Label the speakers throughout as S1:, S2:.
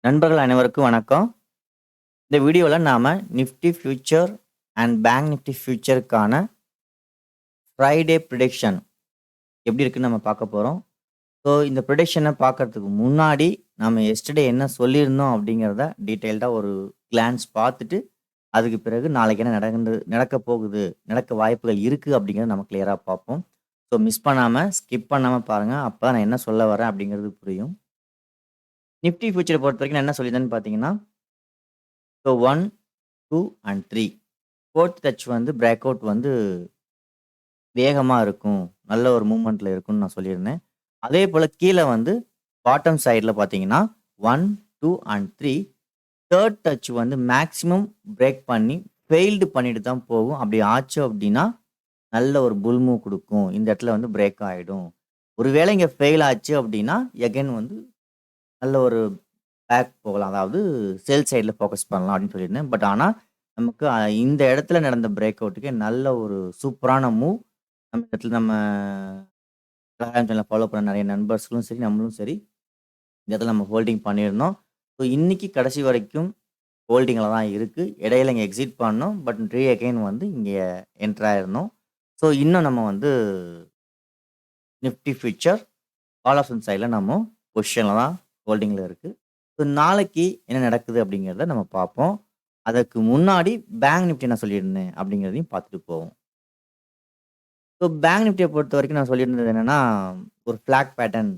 S1: நண்பர்கள் அனைவருக்கும் வணக்கம். இந்த வீடியோல நாம Nifty future and bank Nifty ஃபியூச்சருக்கான ஃப்ரைடே ப்ரிடிக்ஷன் எப்படி இருக்குன்னு நம்ம பார்க்க போறோம். ஸோ இந்த ப்ரிடிக்ஷனை பார்க்கறதுக்கு முன்னாடி நம்ம எஸ்டர்டே என்ன சொல்லியிருந்தோம் அப்படிங்கிறத டீட்டெயில்டா ஒரு கிளான்ஸ் பார்த்துட்டு, அதுக்கு பிறகு நாளைக்கு என்ன நடக்கப் போகுது, நடக்க வாய்ப்புகள் இருக்கு அப்படிங்கிறத நம்ம கிளியரா பார்ப்போம். ஸோ மிஸ் பண்ணாம, ஸ்கிப் பண்ணாம பாருங்க. அப்பதான் நான் என்ன சொல்ல வரேன் அப்படிங்கிறது புரியும். நிஃப்டி ஃபியூச்சர பொறுத்தவரைக்கும் நான் என்ன சொல்லியிருந்தேன்னு பார்த்தீங்கன்னா, ஸோ 1, 2 அண்ட் 3 4த் டச் வந்து பிரேக் அவுட் வந்து வேகமா இருக்கும். நல்ல ஒரு மூவ்மெண்ட்ல இருக்கும்னு நான் சொல்லியிருந்தேன். அதேபோல கீழ வந்து பாட்டம் சைட்ல பார்த்தீங்கன்னா, 1, 2 அண்ட் 3 3 டச் வந்து மேக்ஸிமம் பிரேக் பண்ணி ஃபெயில்டு பண்ணிட்டு தான் போகும். அப்படி ஆச்சு அப்படின்னா, நல்ல ஒரு புல் மூவ் குடுக்கும். இந்த இடத்துல வந்து பிரேக் ஆயிடும். ஒருவேளை இங்க ஃபெயில் ஆச்சு அப்படின்னா, எகைன் வந்து நல்ல ஒரு பேக் போகலாம். அதாவது சேல் சைட்ல ஃபோக்கஸ் பண்ணலாம் அப்படின்னு சொல்லியிருந்தேன். பட் ஆனா, நமக்கு இந்த இடத்துல நடந்த பிரேக் அவுட்டுக்கு நல்ல ஒரு சூப்பரான மூவ். நம்ம இந்த இடத்துல நம்ம டெலகிராம் சேனல ஃபாலோ பண்ண நெறைய நண்பர்களும் சரி, நம்மளும் சரி, இந்த இடத்துல நம்ம ஹோல்டிங் பண்ணியிருந்தோம். ஸோ இன்னைக்கு கடைசி வரைக்கும் ஹோல்டிங்ல தான் இருக்கு. இடையில இங்க எக்ஸிட் பண்ணோம். பட் அகைன் வந்து இங்க என்டர் ஆயிருந்தோம். ஸோ இன்னும் நம்ம வந்து நிஃப்டி ஃபியூச்சர் கால் ஆப்ஷன் சைட்ல நம்ம பொசிஷன்ல தான் ஹோல்டிங்ல இருக்கு. ஸோ நாளைக்கு என்ன நடக்குது அப்படிங்கிறத நம்ம பார்ப்போம். அதற்கு முன்னாடி பேங்க் நிஃப்டி என்ன சொல்லியிருந்தேன் அப்படிங்கிறதையும் பார்த்துட்டு போவோம். ஸோ பேங்க் நிஃப்டிய பொறுத்தவரைக்கும் நான் சொல்லியிருந்தது என்னன்னா, ஒரு ஃபிளாக் பேட்டர்ன்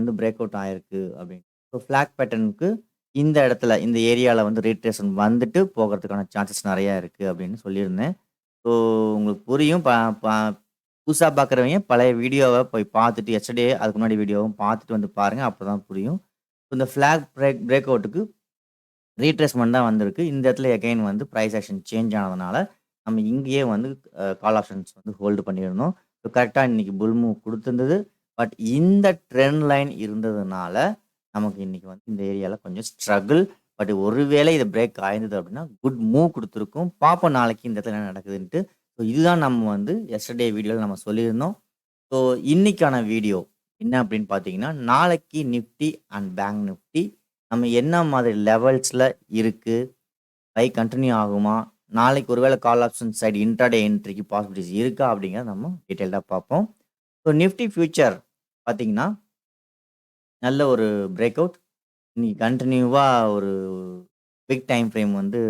S1: வந்து பிரேக் அவுட் ஆயிருக்கு அப்படின்னு. ஸோ ஃபிளாக் பேட்டர்னுக்கு இந்த இடத்துல, இந்த ஏரியால வந்து ரீட்ரேஷன் வந்துட்டு போகறதுக்கான சான்சஸ் நெறையா இருக்கு அப்படின்னு சொல்லியிருந்தேன். ஸோ உங்களுக்கு புரியும். ப ப புதுசா பார்க்குறவங்க பழைய வீடியோவ போய் பார்த்துட்டு, எஸ்டர்டே அதுக்கு முன்னாடி வீடியோவும் பார்த்துட்டு வந்து பாருங்க. அப்பதான் புரியும். இந்த ஃபிளாக் பிரேக் அவுட்டுக்கு ரீட்ரேஸ்மென்ட் தான் வந்திருக்கு. இந்த இடத்துல எகைன் வந்து பிரைஸ் ஆக்ஷன் சேஞ்ச் ஆனதுனால, நம்ம இங்கேயே வந்து கால் ஆப்ஷன்ஸ் வந்து ஹோல்டு பண்ணியிருந்தோம். ஸோ கரெக்ட்டா இன்னைக்கு புல் மூவ் குடுத்திருந்தது. பட் இந்த ட்ரெண்ட் லைன் இருந்ததுனால, நமக்கு இன்னைக்கு வந்து இந்த ஏரியால கொஞ்சம் ஸ்ட்ரகிள். பட் ஒருவேளை இது பிரேக் ஆயிருந்தது அப்படின்னா, குட் மூவ் குடுத்திருக்கும். பார்ப்போம் நாளைக்கு இந்த இடத்துல என்ன நடக்குதுன்ட்டு. ஸோ இதுதான் நம்ம வந்து எஸ்டர்டே வீடியோல நம்ம சொல்லியிருந்தோம். ஸோ இன்னைக்கான வீடியோ என்ன அப்படின்னு பார்த்தீங்கன்னா, நாளைக்கு நிஃப்டி அண்ட் பேங்க் நிஃப்டி நம்ம என்ன மாதிரி லெவல்ஸ்ல இருக்கு? பை கன்டின்யூ ஆகுமா? நாளைக்கு ஒருவேளை கால் ஆப்ஷன் சைடு இன்ட்ராடே என்ட்ரிக்கு பாசிபிலிட்டீஸ் இருக்கா? அப்படிங்கிறத நம்ம டீட்டெயில்டா பார்ப்போம். ஸோ நிஃப்டி ஃபியூச்சர் பார்த்தீங்கன்னா, நல்ல ஒரு பிரேக் அவுட். இன்னைக்கு கன்டினியூவா ஒரு பிக் டைம் ஃப்ரேம் வந்து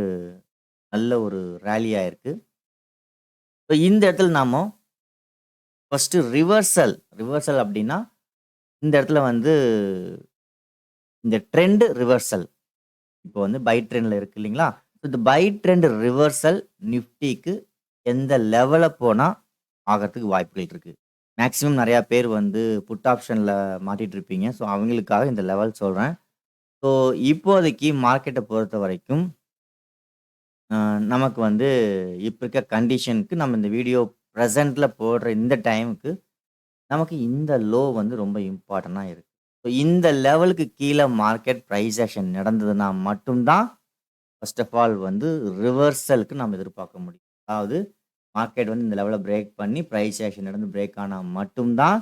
S1: நல்ல ஒரு ராலி ஆயிருக்கு. ஸோ இந்த இடத்துல நாம ஃபர்ஸ்ட்டு ரிவர்சல் அப்படின்னா, இந்த இடத்துல வந்து இந்த ட்ரெண்ட் ரிவர்சல். இப்போ வந்து பை ட்ரெண்ட்ல இருக்கு இல்லைங்களா? இந்த பை ட்ரெண்ட் ரிவர்சல் நிஃப்டிக்கு எந்த லெவல்ல போனா ஆகறதுக்கு வாய்ப்புகள் இருக்கு. மேக்ஸிமம் நெறைய பேர் வந்து புட் ஆப்ஷன்ல மாட்டிட்டு இருப்பீங்க. ஸோ அவங்களுக்காக இந்த லெவல் சொல்றேன். ஸோ இப்போதைக்கு மார்க்கெட்ட பொறுத்தவரைக்கும், அ நமக்கு வந்து இப்ப இருக்க கண்டிஷனுக்கு நம்ம இந்த வீடியோ பிரசன்ட்ல போடுற இந்த டைமுக்கு நமக்கு இந்த லோ வந்து ரொம்ப இம்பார்ட்டன்ட்டா இருக்கு. ஸோ இந்த லெவலுக்கு கீழ மார்க்கெட் பிரைஸ் ஆக்ஷன் நடந்ததுன்னா மட்டும் தான் ஃபர்ஸ்ட் ஆஃப் ஆல் வந்து ரிவர்சலுக்கு நம்ம எதிர்பார்க்க முடியும். அதாவது மார்க்கெட் வந்து இந்த லெவல பிரேக் பண்ணி பிரைஸ் ஆக்ஷன் நடந்து பிரேக் ஆனா மட்டும் தான்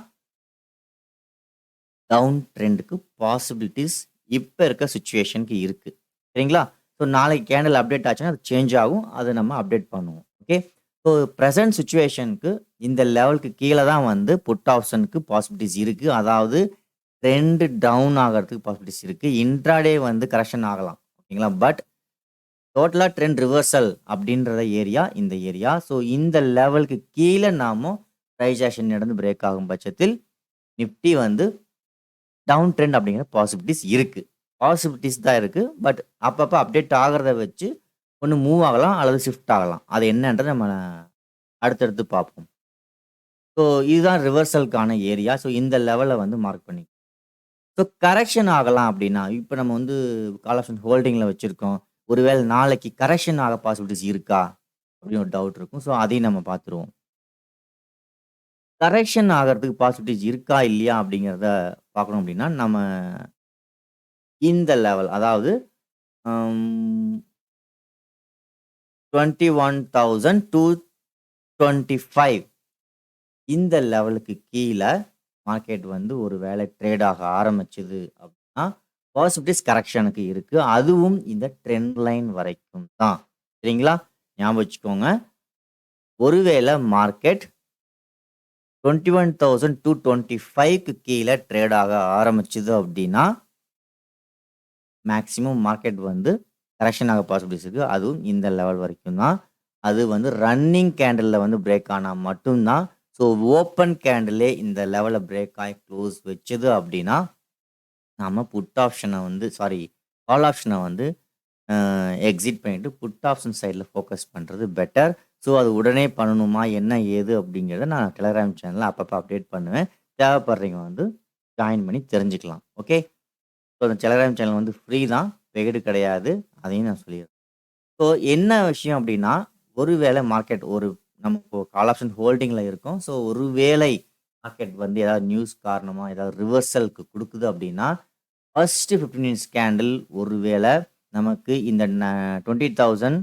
S1: டவுன் ட்ரெண்டுக்கு பாசிபிலிட்டீஸ் இப்ப இருக்க சிச்சுவேஷனுக்கு இருக்கு. சரிங்களா? ஸோ நாளைக்கு கேண்டில் அப்டேட் ஆச்சுன்னா அது சேஞ்ச் ஆகும். அத நம்ம அப்டேட் பண்ணுவோம். ஓகே. ஸோ பிரசன்ட் சிச்சுவேஷனுக்கு இந்த லெவலுக்கு கீழ தான் வந்து புட் ஆப்ஷனுக்கு பாசிபிலிட்டீஸ் இருக்கு. அதாவது ட்ரெண்ட் டவுன் ஆகறதுக்கு பாசிபிலிட்டீஸ் இருக்கு. இன்ட்ராடே வந்து கரெக்ஷன் ஆகலாம். ஓகேங்களா? பட் டோட்டலா ட்ரெண்ட் ரிவர்சல் அப்படின்றத ஏரியா இந்த ஏரியா. ஸோ இந்த லெவலுக்கு கீழ நாம பிரைஸ் ஆக்ஷன் நடந்து பிரேக் ஆகும் பட்சத்தில் நிஃப்டி வந்து டவுன் ட்ரெண்ட் அப்படிங்கிற பாசிபிலிட்டீஸ் இருக்கு. பாசிபிலிட்டீஸ் தான் இருக்கு. பட் அப்பப்ப அப்டேட் ஆகுறத வச்சு ஒண்ணு மூவ் ஆகலாம் அல்லது ஷிஃப்ட் ஆகலாம். அது என்னன்றத நம்ம அடுத்தடுத்து பார்ப்போம். ஸோ இதுதான் ரிவர்சலுக்கான ஏரியா. ஸோ இந்த லெவல வந்து மார்க் பண்ணி. ஸோ கரெக்ஷன் ஆகலாம் அப்படின்னா, இப்ப நம்ம வந்து கால் ஆப்ஷன் ஹோல்டிங்ல வச்சிருக்கோம். ஒருவேளை நாளைக்கு கரெக்ஷன் ஆக பாசிபிலிட்டீஸ் இருக்கா? அப்படின்னு ஒரு டவுட் இருக்கும். ஸோ அதையும் நம்ம பார்த்துருவோம். கரெக்ஷன் ஆகறதுக்கு பாசிபிலிட்டீஸ் இருக்கா? இல்லையா? அப்படிங்கிறத பார்க்கணும் அப்படின்னா, நம்ம இந்த லெவல் அதாவது அம் 21,225 இந்த லெவலுக்கு கீழ மார்க்கெட் வந்து ஒரு வேளை ட்ரேட் ஆக ஆரம்பிச்சது அப்படின்னா, பாசிபிலிட்டிஸ் கரெக்ஷனுக்கு இருக்கு. அதுவும் இந்த ட்ரெண்ட் லைன் வரைக்கும் தான். சரிங்களா? ஞாபகம் வச்சுக்கோங்க. ஒருவேளை மார்க்கெட் 21,225க்கு கீழ ட்ரேட் ஆக ஆரம்பிச்சது அப்படின்னா, மேக்ஸிமம் மார்க்கெட் வந்து கரெக்ஷன் ஆக பாசிபிலிட்டிஸ் இருக்கு. அதுவும் இந்த லெவல் வரைக்கும் தான். அது வந்து ரன்னிங் கேண்டில்ல வந்து பிரேக் ஆனா மட்டும் தான். ஸோ ஓப்பன் கேண்டிலே இந்த லெவல பிரேக் ஆயி க்ளோஸ் வச்சது அப்படின்னா, நாம புட் ஆப்ஷன வந்து கால் ஆப்ஷன வந்து எக்ஸிட் பண்ணிட்டு புட் ஆப்ஷன் சைட்ல ஃபோக்கஸ் பண்றது பெட்டர். ஸோ அது உடனே பண்ணணுமா? என்ன ஏது? அப்படிங்கிறத நான் டெலகிராம் சேனல்ல அப்பப்போ அப்டேட் பண்ணுவேன். தேவைப்படுறவங்க வந்து ஜாயின் பண்ணி தெரிஞ்சுக்கலாம். ஓகே. ஸோ அந்த டெலகிராம் சேனல் வந்து ஃப்ரீ தான். பெய்டு கிடையாது. அதையும் நான் சொல்லிடுறேன். ஸோ என்ன விஷயம் அப்படின்னா, ஒருவேளை மார்க்கெட் நம்ம இப்போ கால் ஆப்ஷன் ஹோல்டிங்ல இருக்கோம். ஸோ ஒருவேளை மார்க்கெட் வந்து ஏதாவது நியூஸ் காரணமா ஏதாவது ரிவர்சலுக்கு குடுக்குது அப்படின்னா, ஃபர்ஸ்ட் 15 மினிட்ஸ் கேண்டில் ஒருவேளை நமக்கு இந்த 20,000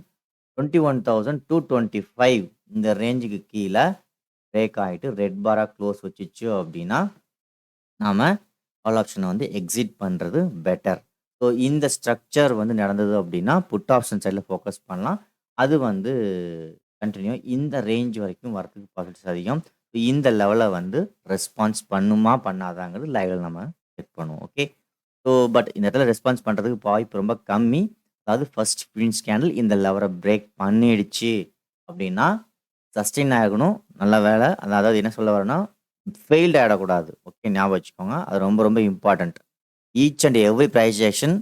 S1: 21,225 இந்த ரேஞ்சுக்கு கீழ பிரேக் ஆயிட்டு ரெட் பாரா க்ளோஸ் வச்சுச்சு அப்படின்னா, நாம கால் ஆப்ஷன வந்து எக்ஸிட் பண்றது பெட்டர். ஸோ இந்த ஸ்ட்ரக்சர் வந்து நடந்தது அப்படின்னா, புட் ஆப்ஷன் சைட்ல ஃபோக்கஸ் பண்ணலாம். அது வந்து கன்டின்யூ இந்த ரேஞ்ச் வரைக்கும் வரதுக்கு பாசிபிலிட்டிஸ் அதிகம். இந்த லெவல வந்து ரெஸ்பான்ஸ் பண்ணுமா? பண்ணாதாங்கிறது லைவ்ல நம்ம செக் பண்ணுவோம். ஓகே. ஸோ பட் இந்த இடத்துல ரெஸ்பான்ஸ் பண்றதுக்கு வாய்ப்பு ரொம்ப கம்மி. அதாவது ஃபர்ஸ்ட் 15 கேண்டில் இந்த லெவல பிரேக் பண்ணிடுச்சு அப்படின்னா, சஸ்டெயின் ஆகணும். நல்ல வேலை. அதாவது என்ன சொல்ல வரேன்னா, ஃபெயில்ட் ஆயிடக்கூடாது. ஓகே. ஞாபகம் வச்சுக்கோங்க. அது ரொம்ப ரொம்ப important. Each and every price action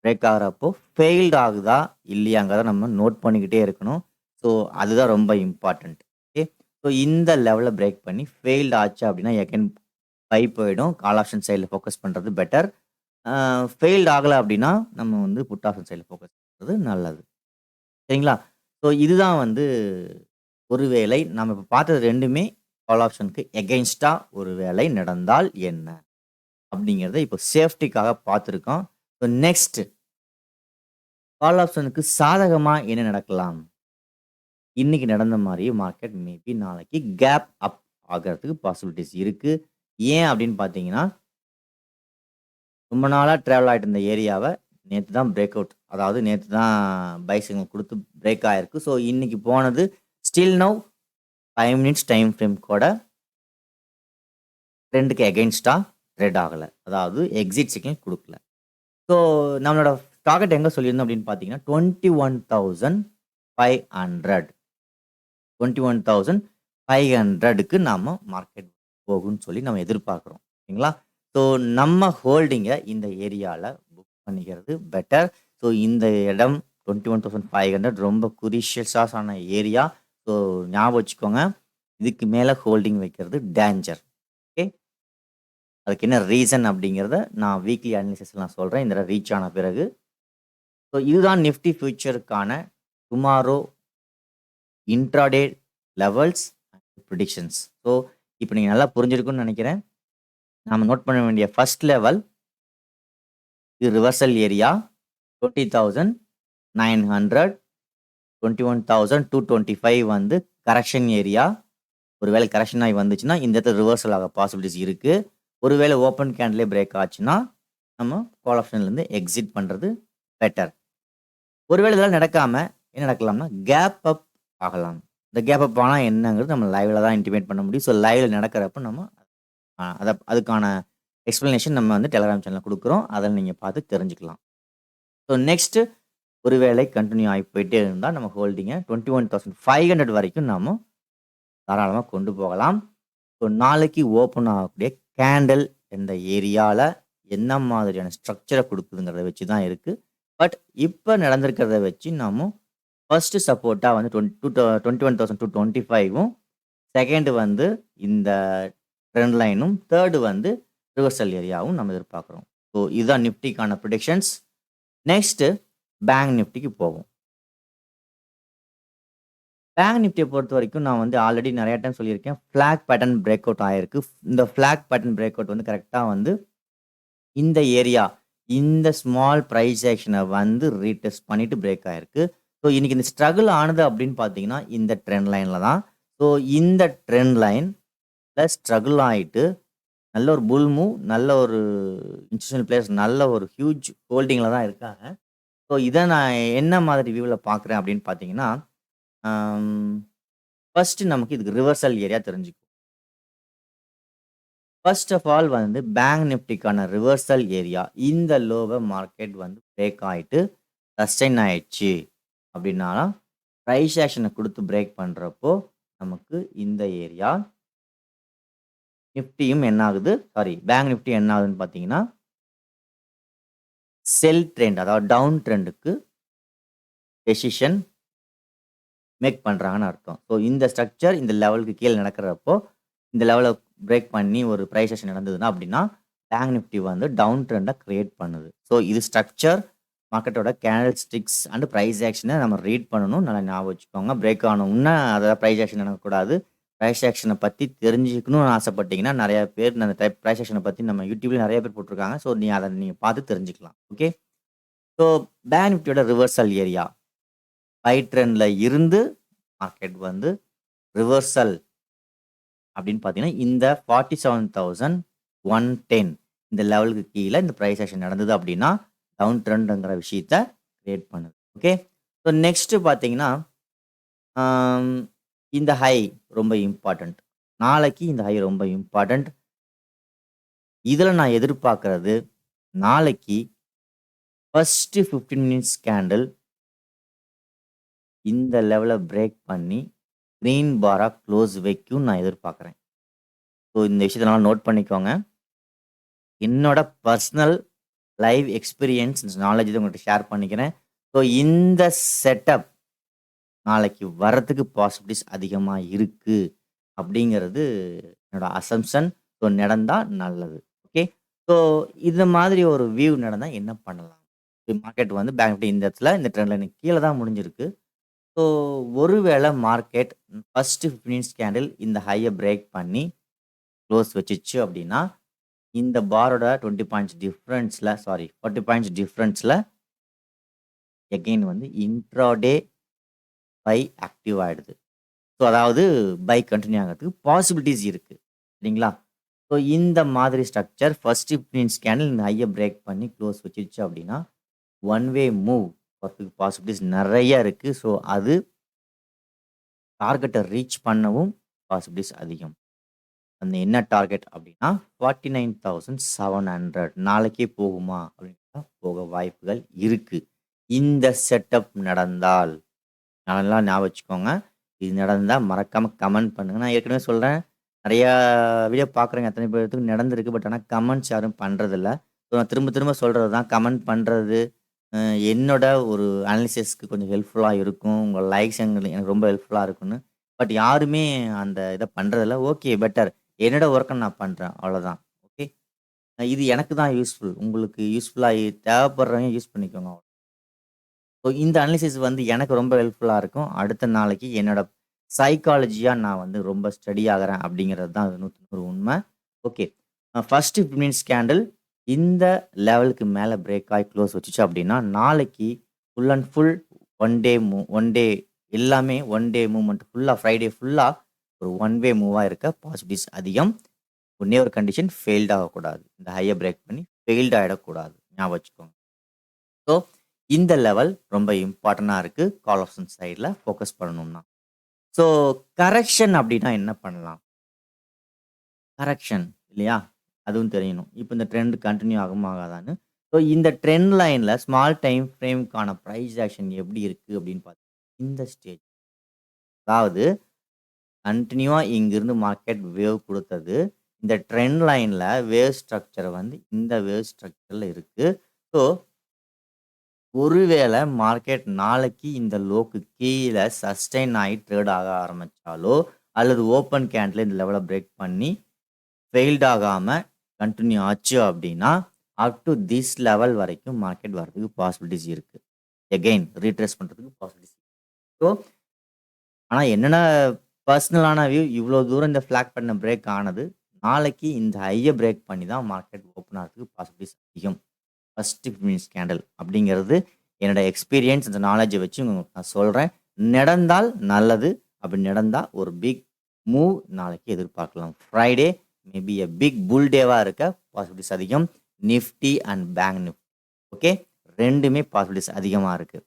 S1: break ஆகுறப்போ ஃபெயில்ட் ஆகுதா? இல்லையாங்கிறத நம்ம நோட் பண்ணிக்கிட்டே இருக்கணும். ஸோ அதுதான் ரொம்ப இம்பார்ட்டன்ட். ஓகே. ஸோ இந்த லெவல பிரேக் பண்ணி ஃபெயில்ட் ஆச்சு அப்படின்னா, எகைன் பை போயிடும். கால் ஆப்ஷன் சைட்ல ஃபோக்கஸ் பண்றது பெட்டர். ஃபெயில்ட் ஆகல அப்படின்னா, நம்ம வந்து புட் ஆப்ஷன் சைட்ல ஃபோக்கஸ் பண்றது நல்லது. சரிங்களா? ஸோ இதுதான் வந்து ஒருவேளை நம்ம இப்ப பார்த்தது 2மே கால் ஆப்ஷனுக்கு எகைன்ஸ்ட்டா ஒரு வேளை நடந்தால் என்ன? அப்படிங்கிறத இப்போ சேஃப்டிக்காக பார்த்துருக்கோம். ஸோ நெக்ஸ்ட் கால் ஆப்ஷனுக்கு சாதகமா என்ன நடக்கலாம்? இன்னைக்கு நடந்த மாரியே மார்க்கெட் மேபி நாளைக்கு கேப் அப் ஆகறதுக்கு பாசிபிலிட்டிஸ் இருக்கு. ஏன் அப்படின்னு பார்த்தீங்கன்னா, ரொம்ப நாளா டிராவல் ஆயிட்டு இருந்த ஏரியாவ நேத்து தான் பிரேக் அவுட். அதாவது நேத்து தான் பை சிக்னல் குடுத்து பிரேக் ஆயிருக்கு. ஸோ இன்னைக்கு போனது still now 5 minutes time frame கூட ட்ரெண்டுக்கு எகைன்ஸ்ட்டா ட்ரேட் ஆகல. அதாவது எக்ஸிட் சிக்னல் குடுக்கல. ஸோ நம்மளோட டார்கெட் எங்க சொல்லியிருந்தோம் அப்படின்னு பார்த்தீங்கன்னா, 21,500 21,500க்கு நாம மார்க்கெட் போகும்ன்னு சொல்லி நம்ம எதிர்பார்க்கிறோம். ஓகேங்களா? ஸோ நம்ம ஹோல்டிங்க இந்த ஏரியால புக் பண்ணிக்கிறது பெட்டர். ஸோ இந்த இடம் 21,500 ரொம்ப குறிஷியஸான ஏரியா. ஸோ ஞாபகம் வச்சுக்கோங்க. இதுக்கு மேல ஹோல்டிங் வைக்கிறது டேஞ்சர். ஓகே. அதுக்கு என்ன ரீசன் அப்படிங்கிறத நான் வீக்லி அனாலிசிஸ்ல நான் சொல்றேன். இந்த இடம் ரீச் ஆன பிறகு. ஸோ இதுதான் நிஃப்டி ஃபியூச்சருக்கான tomorrow intraday levels and predictions. So இப்போ நீங்க நல்லா புரிஞ்சிருக்கும்னு நினைக்கிறேன். நாம நோட் பண்ண வேண்டிய ஃபர்ஸ்ட் லெவல் இது ரிவர்சல் ஏரியா 20,900 21,225 வந்து கரெக்ஷன் ஏரியா. ஒருவேளை கரெக்ஷன் ஆகி வந்துச்சுன்னா இந்த இடத்துல ரிவர்சல் ஆக பாசிபிலிட்டிஸ் இருக்கு. ஒருவேளை ஓப்பன் கேண்டிலே பிரேக் ஆச்சுன்னா நம்ம கால் ஆப்ஷன்லேருந்து எக்ஸிட் பண்றது பெட்டர். ஒருவேளை இதெல்லாம் நடக்காம என்ன நடக்கலாம்னா கேப் அப் ஆகலாம். இந்த கேப் அப் ஆனா என்னங்கிறது நம்ம லைவ்ல தான் இன்டிமேட் பண்ண முடியும். ஸோ லைவ்ல நடக்கிறப்ப நம்ம அதுக்கான எக்ஸ்பிளனேஷன் நம்ம வந்து டெலகிராம் சேனல்ல குடுக்குறோம். அத நீங்க பார்த்து தெரிஞ்சுக்கலாம். ஸோ நெக்ஸ்ட் ஒருவேளை கன்டின்யூ ஆகி போயிட்டே இருந்தா நம்ம ஹோல்டிங்க 21,500 வரைக்கும் நாம தாராளமா கொண்டு போகலாம். ஸோ நாளைக்கு ஓப்பன் ஆகக்கூடிய கேண்டில் எந்த ஏரியால என்ன மாதிரியான ஸ்ட்ரக்சர குடுக்குதுங்கிறத வச்சு தான் இருக்கு. பட் இப்ப நடந்திருக்கிறத வச்சு நாம ஃபர்ஸ்ட் சப்போர்ட்டா வந்து 21,225ம் செகண்ட் வந்து இந்த ட்ரெண்ட் லைனும் தேர்ட் வந்து ரிவர்சல் ஏரியாவும் நம்ம எதிர்பார்க்குறோம். ஸோ இதுதான் நிஃப்டிக்கான ப்ரெடிக்ஷன்ஸ். நெக்ஸ்ட் பேங்க் நிஃப்டிக்கு போவோம். பேங்க் நிஃப்டியை பொறுத்த வரைக்கும் நான் வந்து ஆல்ரெடி நிறைய டைம் சொல்லியிருக்கேன். ஃபிளாக் பேட்டர்ன் பிரேக் அவுட் ஆயிருக்கு. இந்த ஃபிளாக் பேட்டர்ன் பிரேக் அவுட் வந்து கரெக்டா வந்து இந்த ஏரியா இந்த ஸ்மால் பிரைஸ் ஆக்ஷனை வந்து ரீடெஸ்ட் பண்ணிட்டு பிரேக் ஆயிருக்கு. ஸோ இன்னைக்கு இந்த ஸ்ட்ரகிள் ஆனது அப்படின்னு பார்த்தீங்கன்னா இந்த ட்ரெண்ட் லைன்ல தான். ஸோ இந்த ட்ரெண்ட் லைன் ஸ்ட்ரகிள் ஆயிட்டு நல்ல ஒரு புல் மூவ், நல்ல ஒரு இன்ஸ்டிடியூஷனல் பிளேயர்ஸ் நல்ல ஒரு ஹியூஜ் ஹோல்டிங்கில தான் இருக்காங்க. ஸோ இத நான் என்ன மாதிரி வியூல பார்க்குறேன் அப்படின்னு பார்த்தீங்கன்னா, அம் ஃபர்ஸ்ட்டு நமக்கு இதுக்கு ரிவர்சல் ஏரியா தெரிஞ்சுக்குவோம். ஃபர்ஸ்ட் ஆஃப் ஆல் வந்து பேங்க் நிஃப்டிக்கான ரிவர்சல் ஏரியா இந்த லோவ மார்க்கெட் வந்து பிரேக் ஆயிட்டு சஸ்டெயின் ஆயிடுச்சு அப்படின்னா, பிரைஸ் ஆக்ஷன குடுத்து பிரேக் பண்றப்போ, நமக்கு இந்த ஏரியா நிஃப்டியும் என்ன ஆகுது பேங்க் நிஃப்டி என்ன ஆகுதுன்னு பார்த்தீங்கன்னா, செல் ட்ரெண்ட் அதாவது டவுன் ட்ரெண்டுக்கு டெசிஷன் மேக் பண்றாங்கன்னு அர்த்தம். ஸோ இந்த ஸ்ட்ரக்சர் இந்த லெவலுக்கு கீழ நடக்கிறப்போ, இந்த லெவல பிரேக் பண்ணி ஒரு பிரைஸ் ஆக்ஷன் நடந்ததுன்னா அப்படின்னா, பேங்க் நிஃப்டி வந்து டவுன் ட்ரெண்ட கிரியேட் பண்ணுது. ஸோ இது ஸ்ட்ரக்சர், மார்க்கெட்டோட கேண்டில் ஸ்டிக்ஸ் அண்ட் பிரைஸ் ஆக்ஷன நம்ம ரீட் பண்ணணும். நல்லா ஞாபகம் வச்சுக்கோங்க. பிரேக் ஆன உடனே அத பிரைஸ் ஆக்ஷன் நடக்கக்கூடாது. பிரைஸ் ஆக்ஷன பத்தி தெரிஞ்சுக்கணும்னு ஆசைப்பட்டீங்கன்னா, நெறைய பேர் அந்த டைப் பிரைஸ் ஆக்ஷன பத்தி நம்ம YouTubeல நெறைய பேர் போட்டுருக்காங்க. ஸோ அத நீங்க பார்த்து தெரிஞ்சுக்கலாம். ஓகே. ஸோ பேங்க் நிஃப்டியோட ரிவர்சல் ஏரியா பை ட்ரெண்ட்ல இருந்து மார்க்கெட் வந்து ரிவர்சல் அப்படின்னு பார்த்தீங்கன்னா, இந்த 47,110 இந்த லெவலுக்கு கீழ இந்த பிரைஸ் ஆக்ஷன் நடந்தது அப்படின்னா, டவுன் ட்ரெண்ட்ங்கிற விஷயத்த கிரியேட் பண்ணுது. ஓகே. ஸோ நெக்ஸ்ட் பார்த்தீங்கன்னா, ஆம் இந்த ஹை ரொம்ப இம்பார்ட்டன்ட். நாளைக்கு இந்த ஹை ரொம்ப இம்பார்ட்டன்ட். இதுல நான் எதிர்பார்க்கிறது, நாளைக்கு ஃபர்ஸ்ட் 15 மினிட்ஸ் கேண்டில் இந்த லெவல பிரேக் பண்ணி கிரீன் பாரா க்ளோஸ் வைக்கும்னு நான் எதிர்பார்க்குறேன். ஸோ இந்த விஷயத்த நல்லா நோட் பண்ணிக்கோங்க. என்னோட பர்சனல் லைவ் எக்ஸ்பீரியன்ஸ் நாலேட்ஜ் இத உங்கள்ட்ட ஷேர் பண்ணிக்கிறேன். ஸோ இந்த செட்டப் நாளைக்கு வர்றதுக்கு பாசிபிலிட்டீஸ் அதிகமா இருக்கு அப்படிங்கிறது என்னோட அசம்ப்ஷன். ஸோ நடந்தா நல்லது. ஓகே. ஸோ இந்த மாதிரி ஒரு வியூ நடந்தா என்ன பண்ணலாம்? மார்க்கெட் வந்து பேங்க் நிஃப்டி இந்த இடத்துல இந்த ட்ரெண்ட் லைனுக்கு கீழ தான் முடிஞ்சிருக்கு. ஸோ ஒருவேளை மார்க்கெட் ஃபர்ஸ்ட் 15 மினிட்ஸ் கேண்டில் இந்த ஹைய பிரேக் பண்ணி க்ளோஸ் வச்சுச்சு அப்படின்னா, இந்த பாரோட 20 பாயிண்ட்ஸ் டிஃபரன்ஸ்ல 40 பாயிண்ட்ஸ் டிஃபரன்ஸ்ல எகைன் வந்து இன்ட்ராடே பை ஆக்டிவ் ஆயிடுது. ஸோ அதாவது பை கன்டின்யூ ஆகுறதுக்கு பாசிபிலிட்டீஸ் இருக்கு. சரிங்களா? ஸோ இந்த மாதிரி ஸ்ட்ரக்சர் ஃபர்ஸ்ட் 15 மினிட்ஸ் கேண்டில் இந்த ஹைய பிரேக் பண்ணி க்ளோஸ் வச்சுருச்சு அப்படின்னா, ஒன் வே மூவ் வரதுக்கு பாசிபிலிட்டீஸ் நெறைய இருக்கு. ஸோ அது டார்கெட்ட ரீச் பண்ணவும் பாசிபிலிட்டீஸ் அதிகம். அந்த என்ன டார்கெட் அப்படின்னா 49,700 நாளைக்கே போகுமா? அப்படின்னா போக வாய்ப்புகள் இருக்கு. இந்த செட்டப் நடந்தால், நல்லா ஞாபகம் வச்சுக்கோங்க. இது நடந்தா மறக்காம கமெண்ட் பண்ணுங்க. நான் ஏற்கனவே சொல்றேன், நெறையா வீடியோ பார்க்குறேங்க. எத்தனை பேத்துக்கு நடந்திருக்கு. பட் ஆனா கமெண்ட்ஸ் யாரும் பண்றதில்ல. ஸோ நான் திரும்ப திரும்ப சொல்றது தான் கமெண்ட் பண்றது என்னோட ஒரு அனாலிசிஸ்க்கு கொஞ்சம் ஹெல்ப்ஃபுல்லா இருக்கும். உங்க லைக்ஸ் எனக்கு ரொம்ப ஹெல்ப்ஃபுல்லா இருக்கும்னு. பட் யாருமே அந்த இத பண்றதில்ல. Okay better. என்னோட ஒர்க்க நான் பண்றேன். அவ்வளோதான். ஓகே. இது எனக்கு தான் யூஸ்ஃபுல். உங்களுக்கு யூஸ்ஃபுல்லா தேவைப்படுறவங்க யூஸ் பண்ணிக்கோங்க. ஸோ இந்த அனாலிசிஸ் வந்து எனக்கு ரொம்ப ஹெல்ப்ஃபுல்லா இருக்கும். அடுத்த நாளைக்கு என்னோட சைக்காலஜியா நான் வந்து ரொம்ப ஸ்டடி ஆகுறேன் அப்படிங்கிறது தான் அது 100க்கு 100 உண்மை. ஓகே. ஃபர்ஸ்ட் 15 மினிட்ஸ் கேண்டில் இந்த லெவலுக்கு மேல பிரேக் ஆயி க்ளோஸ் வச்சுச்சு அப்படின்னா, நாளைக்கு full and full one day எல்லாமே ஒன் டே மூவ்மெண்ட் ஃபுல்லா ஃப்ரைடே ஃபுல்லா ஒரு ஒன் வே மூவா இருக்க பாசிபிலிட்டீஸ் அதிகம். ஒண்ணே ஒரு கண்டிஷன் ஃபெயில்ட் ஆகக்கூடாது. இந்த ஹைய பிரேக் பண்ணி ஃபெயில்ட் ஆயிடக்கூடாது. ஞாபகம் வச்சுக்கோங்க. ஸோ இந்த லெவல் ரொம்ப இம்பார்ட்டன்ட்டா இருக்கு. கால் ஆப்ஷன் சைட்ல ஃபோக்கஸ் பண்ணணும்னா. ஸோ கரெக்ஷன் அப்படின்னா என்ன பண்ணலாம்? கரெக்ஷன் இல்லையா? அதுவும் தெரியணும். இப்ப இந்த ட்ரெண்ட் கன்டின்யூ ஆகுமா? ஆகாதான்னு. ஸோ இந்த ட்ரெண்ட் லைன்ல ஸ்மால் டைம் ஃப்ரேம்க்கான பிரைஸ் ஆக்ஷன் எப்படி இருக்கு அப்படின்னு இந்த ஸ்டேஜ். அதாவது கன்டினியூவா இங்கிருந்து மார்க்கெட் வேவ் குடுத்தது. இந்த ட்ரெண்ட் லைன்ல வேவ் ஸ்ட்ரக்சர் வந்து இந்த வேவ் ஸ்ட்ரக்சர்ல இருக்கு. ஸோ ஒருவேளை மார்க்கெட் நாளைக்கு இந்த லோக்கு கீழ சஸ்டெயின் ஆயி ட்ரேட் ஆக ஆரம்பிச்சாலோ, அல்லது ஓப்பன் கேண்ட்ல இந்த லெவல பிரேக் பண்ணி ஃபெயில்ட் ஆகாம கன்டின்யூ ஆச்சு அப்படின்னா, அப் டூ திஸ் லெவல் வரைக்கும் மார்க்கெட் வரதுக்கு பாசிபிலிட்டீஸ் இருக்கு. எகைன் ரீட்ரேஸ் பண்றதுக்கு பாசிபிலிட்டீஸ். ஸோ ஆனா என்னன்னா பெர்சனலான வியூ இவ்ளோ தூரம் இந்த ஃபிளாக் பண்ண பிரேக் ஆனது, நாளைக்கு இந்த ஹைய பிரேக் பண்ணி தான் மார்க்கெட் ஓப்பன் ஆகறதுக்கு பாசிபிலிட்டீஸ் அதிகம். ஃபர்ஸ்ட் 15 மினிட்ஸ் கேண்டில் அப்படிங்கிறது என்னோட எக்ஸ்பீரியன்ஸ் இந்த நாலேட்ஜ வச்சு உங்களுக்கு நான் சொல்றேன். நடந்தால் நல்லது. அப்படி நடந்தா ஒரு பிக் மூவ் நாளைக்கு எதிர்பார்க்கலாம். ஃப்ரைடே மேபி எ பிக் புல் டேவாக இருக்க பாசிபிலிட்டிஸ் அதிகம். Nifty and bank Nifty okay, ரெண்டுமே பாசிபிலிட்டிஸ் அதிகமாக இருக்குது.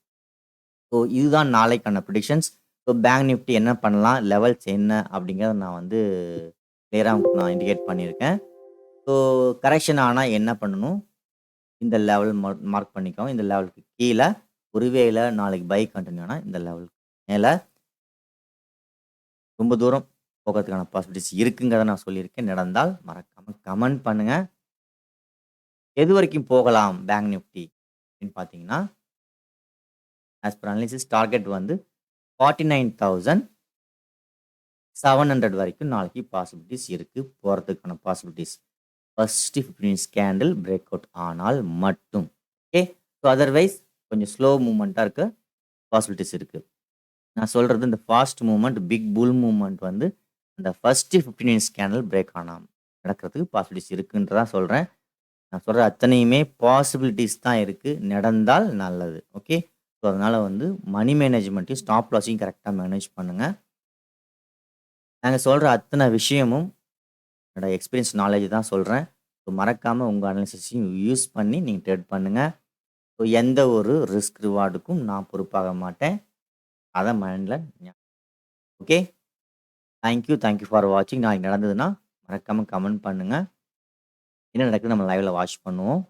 S1: ஸோ இதுதான் நாளைக்கான ப்ரிடிக்ஷன்ஸ். ஸோ பேங்க் நிஃப்டி என்ன பண்ணலாம், லெவல்ஸ் என்ன அப்படிங்கிறத நான் வந்து கிளியராக நான் இண்டிகேட் பண்ணியிருக்கேன். ஸோ கரெக்ஷன் ஆனால் என்ன பண்ணணும், இந்த லெவல் மார்க் பண்ணிக்கோங்க. இந்த லெவலுக்கு கீழே ஒருவேளை நாளைக்கு பை கண்டினியூ ஆனால் இந்த லெவலுக்கு மேலே ரொம்ப தூரம் போகிறதுக்கான பாசிபிலிட்டிஸ் இருக்குங்கிறத நான் சொல்லியிருக்கேன். நடந்தால் மறக்காமல் கமெண்ட் பண்ணுங்கள். எது வரைக்கும் போகலாம் பேங்க் நிஃப்டி அப்படின்னு பார்த்தீங்கன்னா, ஆஸ் பர் அனாலிசிஸ் டார்கெட் வந்து 49,700 வரைக்கும் நாளைக்கு பாசிபிலிட்டிஸ் இருக்குது போகிறதுக்கான possibilities. First 15 minutes candle break out ஆனால் மட்டும். ஓகே, ஸோ அதர்வைஸ் கொஞ்சம் ஸ்லோ மூவ்மெண்ட்டாக இருக்க பாசிபிலிட்டிஸ் இருக்குது. நான் சொல்கிறது இந்த ஃபாஸ்ட் மூவ்மெண்ட், பிக் புல் மூவ்மெண்ட் வந்து அந்த ஃபர்ஸ்ட் 15 மினிட்ஸ் கேண்டில் பிரேக் ஆனால் நடக்கிறதுக்கு பாசிபிலிட்டிஸ் இருக்குன்றதான் சொல்கிறேன். நான் சொல்கிற அத்தனையுமே பாசிபிலிட்டிஸ் தான் இருக்குது, நடந்தால் நல்லது. ஓகே, ஸோ அதனால் வந்து மணி மேனேஜ்மெண்ட்டையும் ஸ்டாப் லாஸையும் கரெக்டாக மேனேஜ் பண்ணுங்கள். நாங்கள் சொல்கிற அத்தனை விஷயமும் என்னோட எக்ஸ்பீரியன்ஸ் நாலேஜ் தான் சொல்கிறேன். ஸோ மறக்காமல் உங்கள் அனாலிசிஸையும் யூஸ் பண்ணி நீங்கள் ட்ரேட் பண்ணுங்கள். ஸோ எந்த ஒரு ரிஸ்க் ரிவார்டுக்கும் நான் பொறுப்பாக மாட்டேன். அதை மைண்டில் ஓகே. தேங்க்யூ ஃபார் வாட்சிங். நாளைக்கு நடந்ததுன்னா மறக்காமல் கமெண்ட் பண்ணுங்கள். என்ன நடக்குது நம்ம லைவில் வாட்ச் பண்ணுவோம்.